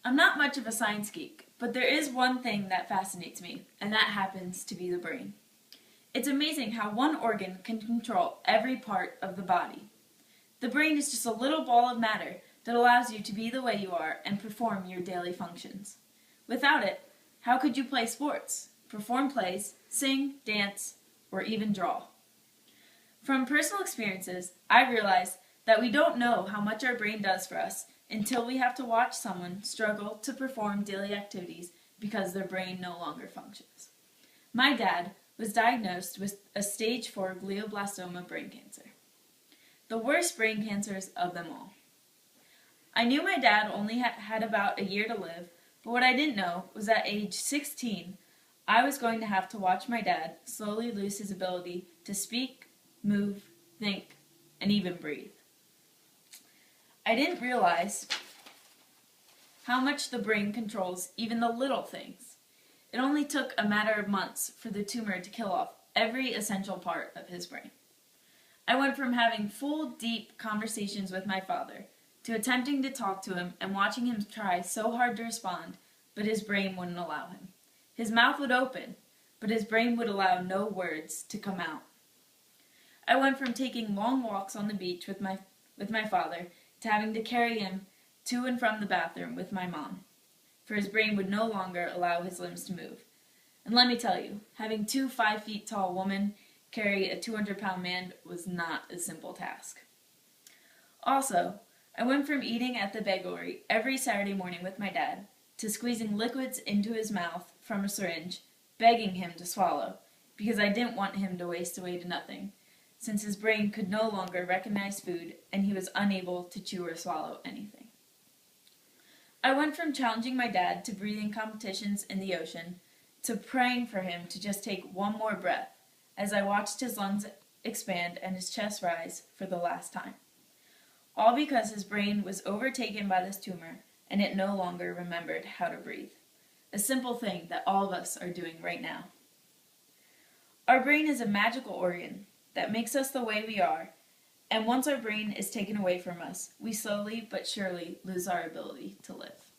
I'm not much of a science geek, but there is one thing that fascinates me, and that happens to be the brain. It's amazing how one organ can control every part of the body. The brain is just a little ball of matter that allows you to be the way you are and perform your daily functions. Without it, how could you play sports, perform plays, sing, dance, or even draw? From personal experiences, I realized that we don't know how much our brain does for us until we have to watch someone struggle to perform daily activities because their brain no longer functions. My dad was diagnosed with a stage 4 glioblastoma brain cancer, the worst brain cancers of them all. I knew my dad only had about a year to live, but what I didn't know was at age 16, I was going to have to watch my dad slowly lose his ability to speak, move, think, and even breathe. I didn't realize how much the brain controls even the little things. It only took a matter of months for the tumor to kill off every essential part of his brain. I went from having full, deep conversations with my father to attempting to talk to him and watching him try so hard to respond, but his brain wouldn't allow him. His mouth would open, but his brain would allow no words to come out. I went from taking long walks on the beach with my father to having to carry him to and from the bathroom with my mom, for his brain would no longer allow his limbs to move. And let me tell you, having two 5-feet-tall women carry a 200-pound man was not a simple task. Also, I went from eating at the bakery every Saturday morning with my dad to squeezing liquids into his mouth from a syringe, begging him to swallow, because I didn't want him to waste away to nothing, since his brain could no longer recognize food and he was unable to chew or swallow anything. I went from challenging my dad to breathing competitions in the ocean to praying for him to just take one more breath as I watched his lungs expand and his chest rise for the last time. All because his brain was overtaken by this tumor and it no longer remembered how to breathe. A simple thing that all of us are doing right now. Our brain is a magical organ that makes us the way we are, and once our brain is taken away from us, we slowly but surely lose our ability to live.